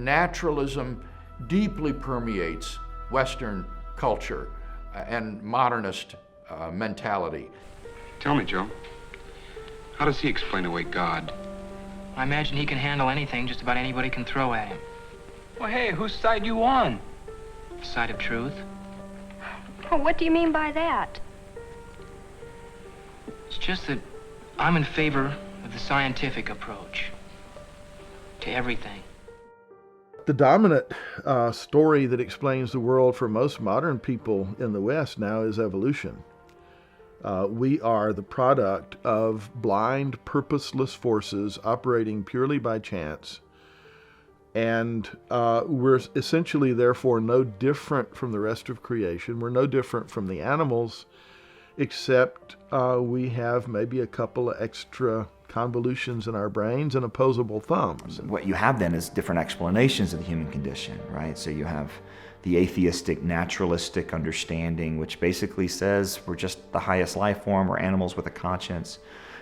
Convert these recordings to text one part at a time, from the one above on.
naturalism deeply permeates Western culture and modernist mentality. Tell me, Joe, how does he explain away God? I imagine he can handle anything just about anybody can throw at him. Well, hey, whose side you on? The side of truth. Oh, what do you mean by that? It's just that I'm in favor of the scientific approach to everything. The dominant story that explains the world for most modern people in the West now is evolution. We are the product of blind, purposeless forces operating purely by chance. And we're essentially, therefore, no different from the rest of creation. We're no different from the animals, except we have maybe a couple of extra convolutions in our brains and opposable thumbs. What you have then is different explanations of the human condition, right? So you have the atheistic, naturalistic understanding, which basically says we're just the highest life form, we're animals with a conscience.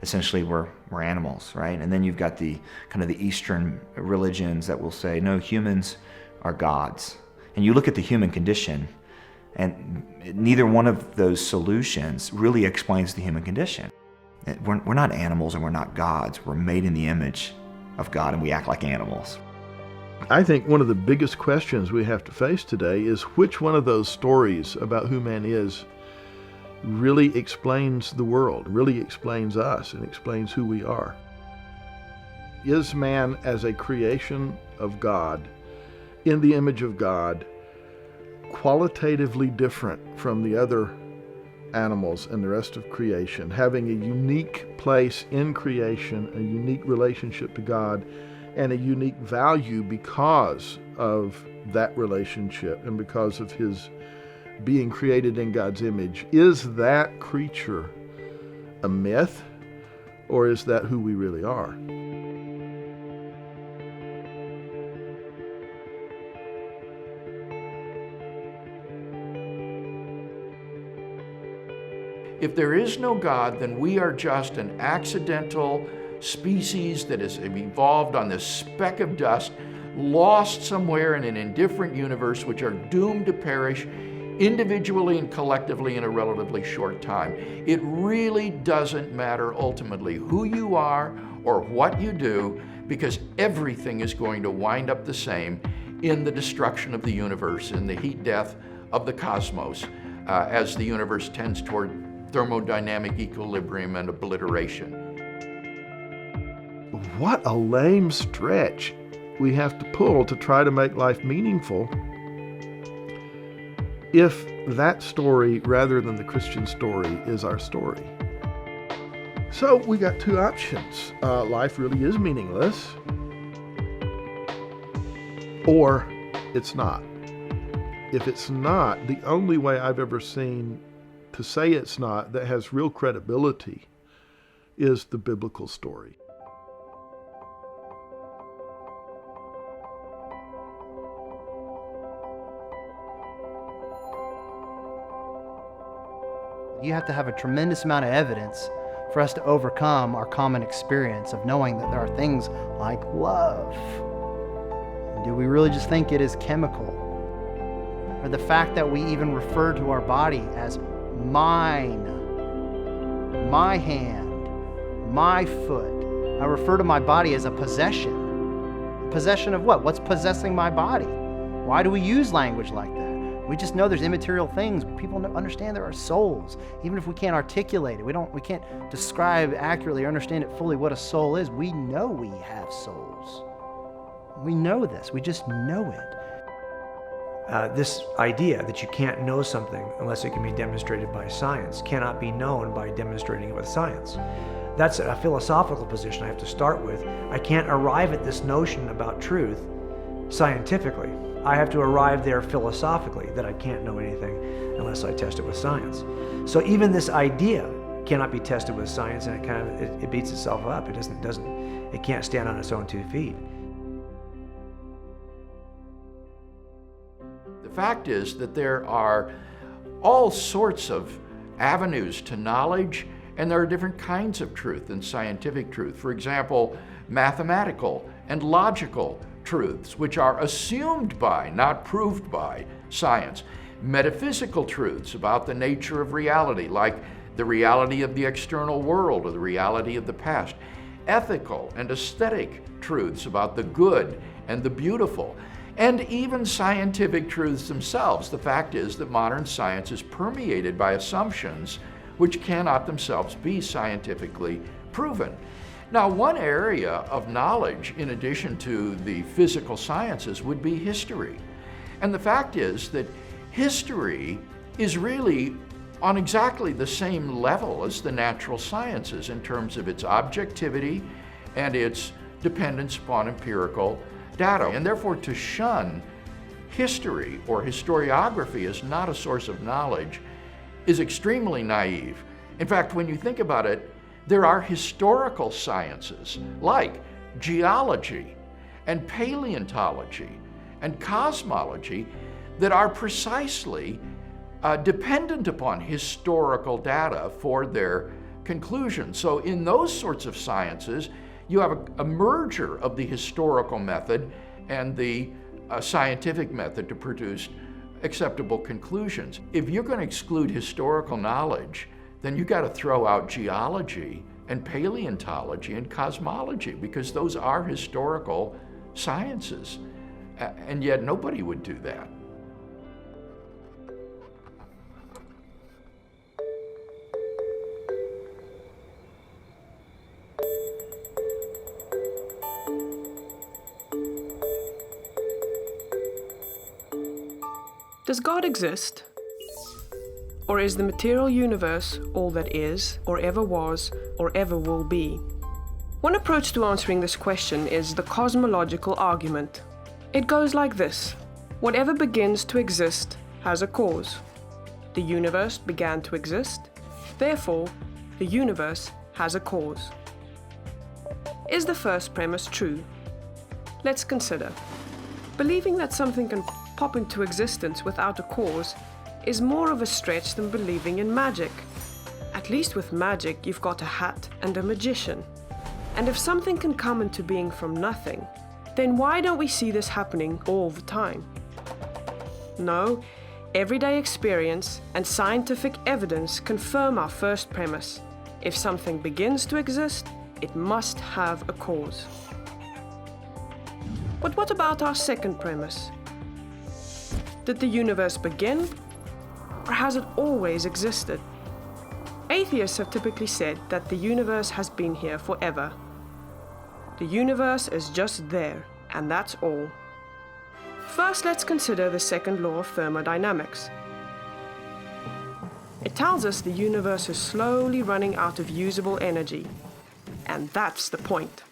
Essentially, we're animals, right? And then you've got the kind of the Eastern religions that will say, no, humans are gods. And you look at the human condition, and neither one of those solutions really explains the human condition. We're not animals and we're not gods. We're made in the image of God and we act like animals. I think one of the biggest questions we have to face today is which one of those stories about who man is really explains the world, really explains us, and explains who we are. Is man as a creation of God, in the image of God, qualitatively different from the other animals and the rest of creation, having a unique place in creation, a unique relationship to God, and a unique value because of that relationship and because of his being created in God's image? Is that creature a myth, or is that who we really are? If there is no God, then we are just an accidental species that has evolved on this speck of dust, lost somewhere in an indifferent universe, which are doomed to perish individually and collectively in a relatively short time. It really doesn't matter ultimately who you are or what you do, because everything is going to wind up the same in the destruction of the universe, in the heat death of the cosmos, as the universe tends toward thermodynamic equilibrium and obliteration. What a lame stretch we have to pull to try to make life meaningful if that story, rather than the Christian story, is our story. So we got two options. Life really is meaningless, or it's not. If it's not, the only way I've ever seen to say it's not that has real credibility is the biblical story. You have to have a tremendous amount of evidence for us to overcome our common experience of knowing that there are things like love. Do we really just think it is chemical? Or the fact that we even refer to our body as mine, my hand, my foot. I refer to my body as a possession. Possession of what? What's possessing my body? Why do we use language like that? We just know there's immaterial things. People understand there are souls. Even if we can't articulate it, we can't describe accurately or understand it fully what a soul is. We know we have souls. We know this. We just know it. This idea that you can't know something unless it can be demonstrated by science cannot be known by demonstrating it with science. That's a philosophical position I have to start with. I can't arrive at this notion about truth scientifically. I have to arrive there philosophically, that I can't know anything unless I test it with science. So even this idea cannot be tested with science, and it beats itself up. It can't stand on its own 2 feet. The fact is that there are all sorts of avenues to knowledge, and there are different kinds of truth and scientific truth. For example, mathematical and logical truths, which are assumed by, not proved by, science. Metaphysical truths about the nature of reality, like the reality of the external world or the reality of the past. Ethical and aesthetic truths about the good and the beautiful. And even scientific truths themselves. The fact is that modern science is permeated by assumptions which cannot themselves be scientifically proven. Now, one area of knowledge, in addition to the physical sciences, would be history. And the fact is that history is really on exactly the same level as the natural sciences in terms of its objectivity and its dependence upon empirical data. And therefore, to shun history or historiography as not a source of knowledge is extremely naive. In fact, when you think about it, there are historical sciences like geology and paleontology and cosmology that are precisely dependent upon historical data for their conclusions. So in those sorts of sciences, you have a merger of the historical method and the scientific method to produce acceptable conclusions. If you're going to exclude historical knowledge, then you got to throw out geology and paleontology and cosmology, because those are historical sciences. And yet nobody would do that. Does God exist? Or is the material universe all that is, or ever was, or ever will be? One approach to answering this question is the cosmological argument. It goes like this: whatever begins to exist has a cause. The universe began to exist, therefore, the universe has a cause. Is the first premise true? Let's consider. Believing that something can pop into existence without a cause is more of a stretch than believing in magic. At least with magic, you've got a hat and a magician. And if something can come into being from nothing, then why don't we see this happening all the time? No, everyday experience and scientific evidence confirm our first premise. If something begins to exist, it must have a cause. But what about our second premise? Did the universe begin, or has it always existed? Atheists have typically said that the universe has been here forever. The universe is just there, and that's all. First, let's consider the second law of thermodynamics. It tells us the universe is slowly running out of usable energy, and that's the point.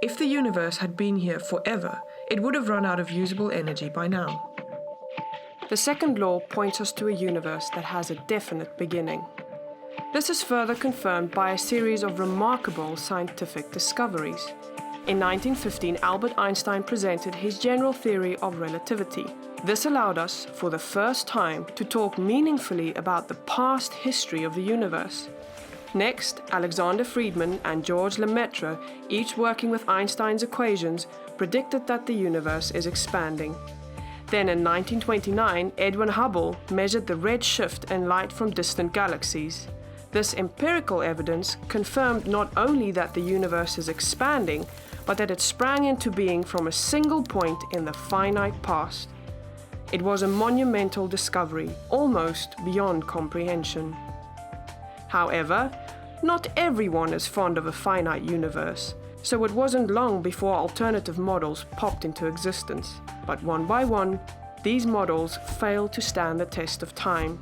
If the universe had been here forever, it would have run out of usable energy by now. The second law points us to a universe that has a definite beginning. This is further confirmed by a series of remarkable scientific discoveries. In 1915, Albert Einstein presented his general theory of relativity. This allowed us, for the first time, to talk meaningfully about the past history of the universe. Next, Alexander Friedmann and George Lemaitre, each working with Einstein's equations, predicted that the universe is expanding. Then in 1929, Edwin Hubble measured the red shift in light from distant galaxies. This empirical evidence confirmed not only that the universe is expanding, but that it sprang into being from a single point in the finite past. It was a monumental discovery, almost beyond comprehension. However, not everyone is fond of a finite universe, so it wasn't long before alternative models popped into existence. But one by one, these models failed to stand the test of time.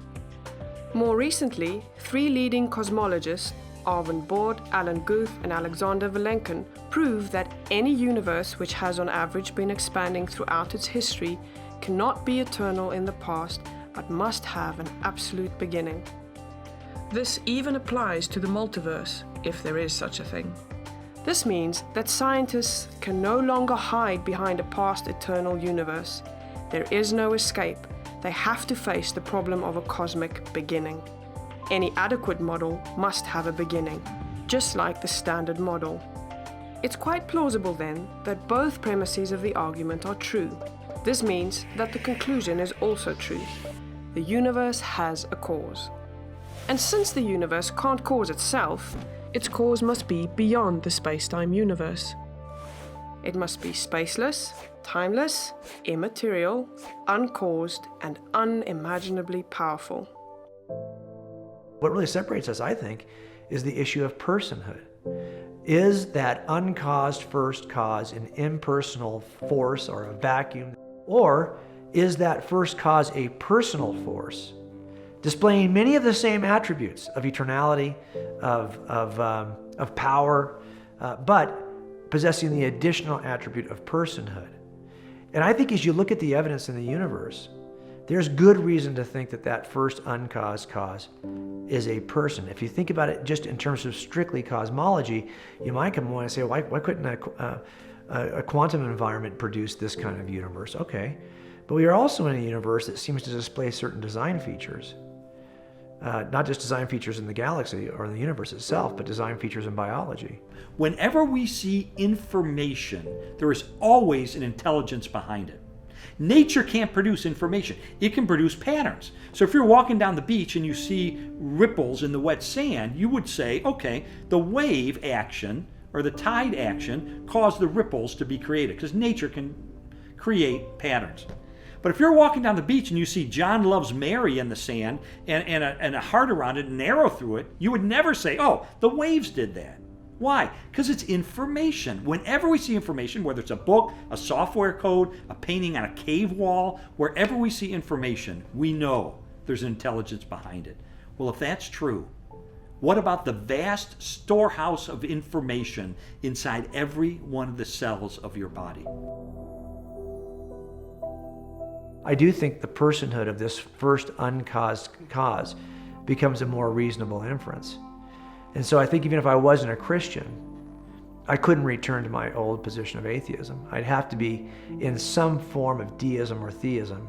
More recently, 3 leading cosmologists, Arvin Bord, Alan Guth, and Alexander Vilenkin, proved that any universe which has on average been expanding throughout its history cannot be eternal in the past, but must have an absolute beginning. This even applies to the multiverse, if there is such a thing. This means that scientists can no longer hide behind a past eternal universe. There is no escape. They have to face the problem of a cosmic beginning. Any adequate model must have a beginning, just like the standard model. It's quite plausible then that both premises of the argument are true. This means that the conclusion is also true. The universe has a cause. And since the universe can't cause itself, its cause must be beyond the space-time universe. It must be spaceless, timeless, immaterial, uncaused, and unimaginably powerful. What really separates us, I think, is the issue of personhood. Is that uncaused first cause an impersonal force or a vacuum? Or is that first cause a personal force, displaying many of the same attributes of eternality, of power, but possessing the additional attribute of personhood? And I think as you look at the evidence in the universe, there's good reason to think that that first uncaused cause is a person. If you think about it just in terms of strictly cosmology, you might come along and say, why couldn't a quantum environment produce this kind of universe? Okay, but we are also in a universe that seems to display certain design features. Not just design features in the galaxy or in the universe itself, but design features in biology. Whenever we see information, there is always an intelligence behind it. Nature can't produce information. It can produce patterns. So if you're walking down the beach and you see ripples in the wet sand, you would say, okay, the wave action or the tide action caused the ripples to be created, because nature can create patterns. But if you're walking down the beach and you see John loves Mary in the sand and a heart around it and an arrow through it, you would never say, oh, the waves did that. Why? Because it's information. Whenever we see information, whether it's a book, a software code, a painting on a cave wall, wherever we see information, we know there's an intelligence behind it. Well, if that's true, what about the vast storehouse of information inside every one of the cells of your body? I do think the personhood of this first uncaused cause becomes a more reasonable inference. And so I think even if I wasn't a Christian, I couldn't return to my old position of atheism. I'd have to be in some form of deism or theism